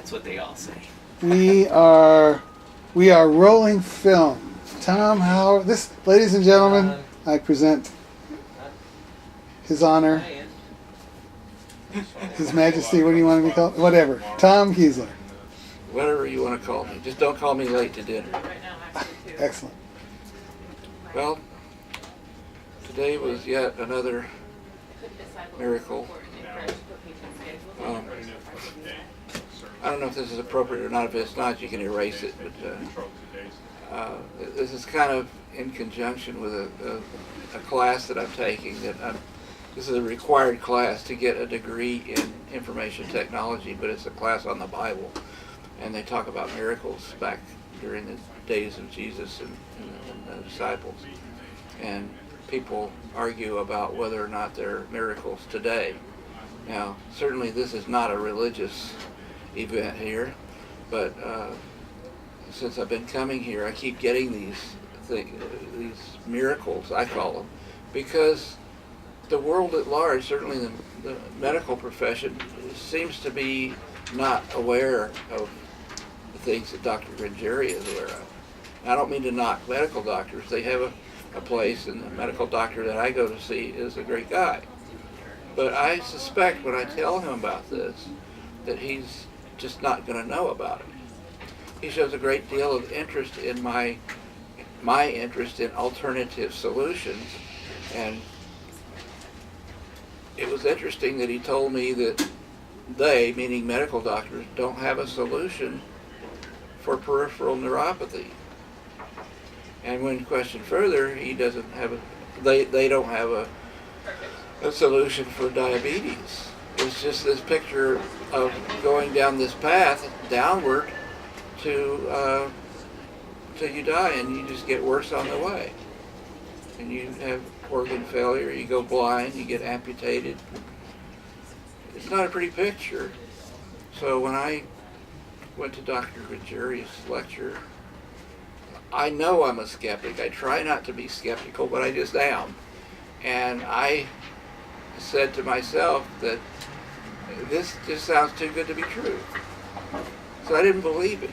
That's what they all say. We are rolling film. Tom Howard, ladies and gentlemen, I present His Honor, His Majesty, what do you want to be called? Whatever. Tom Keasler. Whatever you want to call me. Just don't call me late to dinner. Excellent. Well, today was yet another miracle. I don't know if this is appropriate or not. If it's not, you can erase it. But this is kind of in conjunction with a class that I'm taking. This is a required class to get a degree in information technology, but it's a class on the Bible. And they talk about miracles back during the days of Jesus and the disciples. And people argue about whether or not there are miracles today. Now, certainly this is not a religious event here, but since I've been coming here, I keep getting these miracles, I call them, because the world at large, certainly the medical profession, seems to be not aware of the things that Dr. Gringeri is aware of. I don't mean to knock medical doctors. They have a place, and the medical doctor that I go to see is a great guy. But I suspect when I tell him about this, that he's just not going to know about it. He shows a great deal of interest in my interest in alternative solutions, and it was interesting that he told me that they, meaning medical doctors, don't have a solution for peripheral neuropathy. And when questioned further, he doesn't have they don't have a solution for diabetes. It's just this picture of going down this path downward till you die, and you just get worse on the way. And you have organ failure, you go blind, you get amputated. It's not a pretty picture. So when I went to Dr. Gringeri's lecture, I know I'm a skeptic. I try not to be skeptical, but I just am. And I said to myself that this just sounds too good to be true. So I didn't believe it.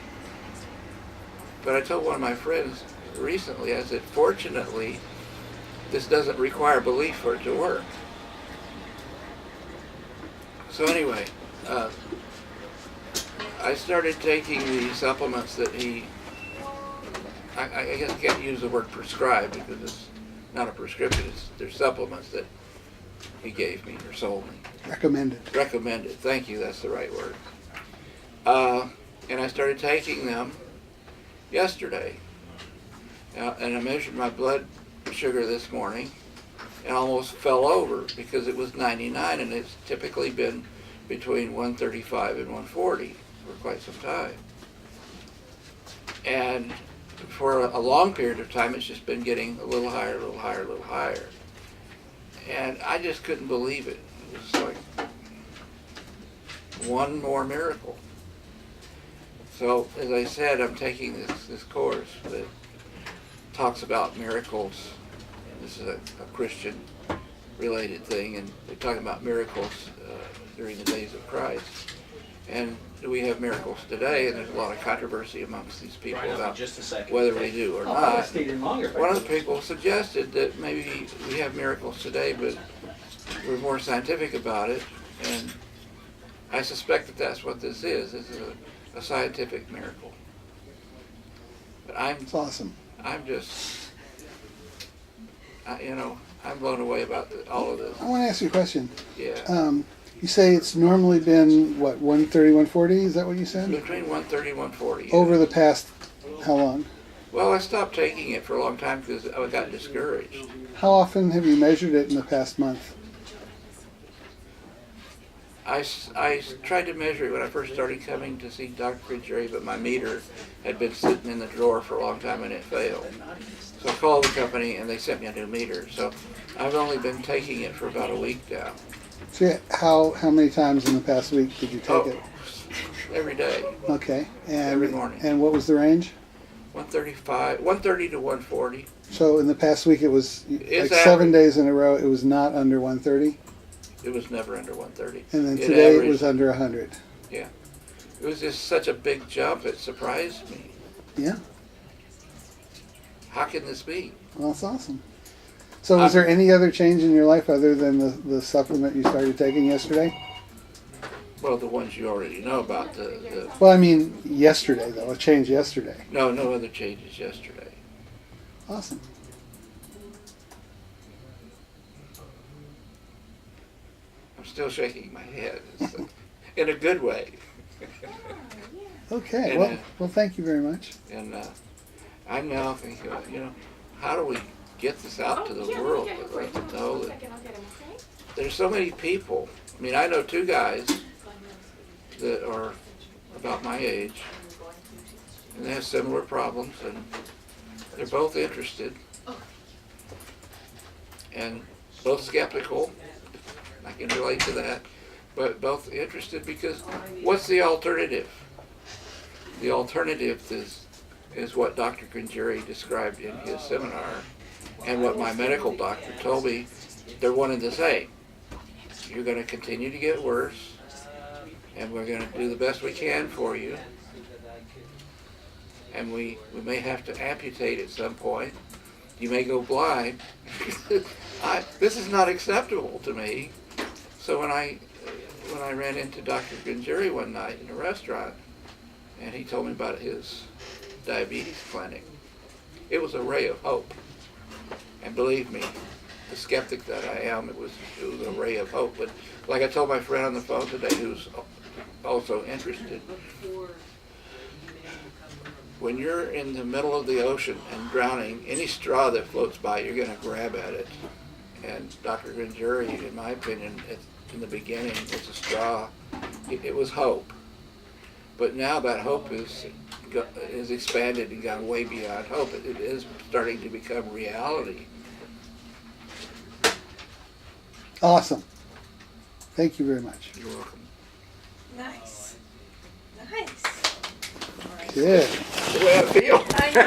But I told one of my friends recently, I said, fortunately, this doesn't require belief for it to work. So anyway, I started taking the supplements that I guess I can't use the word prescribed because it's not a prescription, they're supplements that he gave me or sold me. Recommended. Recommended, thank you, that's the right word. And I started taking them yesterday. And I measured my blood sugar this morning and almost fell over because it was 99, and it's typically been between 135 and 140 for quite some time. And for a long period of time, it's just been getting a little higher, a little higher, a little higher. And I just couldn't believe it. It was like one more miracle. So, as I said, I'm taking this course that talks about miracles. This is a Christian-related thing, and they're talking about miracles during the days of Christ. And we have miracles today, and there's a lot of controversy amongst these people about whether we do or not. One of the people suggested that maybe we have miracles today, but we're more scientific about it, and I suspect that that's what this is. This is a scientific miracle. But It's awesome. I'm just, I'm blown away about all of this. I want to ask you a question. Yeah. You say it's normally been, what, 130, 140? Is that what you said? Between 130 and 140. Yeah. Over the past, how long? Well, I stopped taking it for a long time because I got discouraged. How often have you measured it in the past month? I tried to measure it when I first started coming to see Dr. Gringeri, but my meter had been sitting in the drawer for a long time and it failed. So I called the company and they sent me a new meter. So I've only been taking it for about a week now. So how many times in the past week did you take it? Every day. Okay. And every morning. And what was the range? 130 to 140. So in the past week it was It's like 7 days in a row it was not under 130? It was never under 130. And then today averaged, it was under 100. Yeah. It was just such a big jump, it surprised me. Yeah. How can this be? Well, that's awesome. So was there any other change in your life other than the supplement you started taking yesterday? Well, the ones you already know about. Well, I mean, yesterday, though. A change yesterday. No other changes yesterday. Awesome. I'm still shaking my head. It's, in a good way. Okay. And, Well, thank you very much. And I'm now thinking, how do we get this out to the world? Let them know that there's so many people. I mean, I know two guys that are about my age, and they have similar problems, and they're both interested, and both skeptical. I can relate to that, but both interested because what's the alternative? The alternative is what Dr. Granjeri described in his seminar, and what my medical doctor told me. They're one and the same. You're going to continue to get worse, and we're going to do the best we can for you, and we may have to amputate at some point. You may go blind. This is not acceptable to me. So when I ran into Dr. Granjeri one night in a restaurant, and he told me about his diabetes clinic, it was a ray of hope. And believe me, the skeptic that I am, it was a ray of hope. But like I told my friend on the phone today, who's also interested, when you're in the middle of the ocean and drowning, any straw that floats by, you're going to grab at it. And Dr. Granjeri, in my opinion, in the beginning, was a straw. It was hope. But now that hope is expanded and gone way beyond hope. It is starting to become reality. Awesome. Thank you very much. You're welcome. Nice. Nice. Good. The way I feel. I know.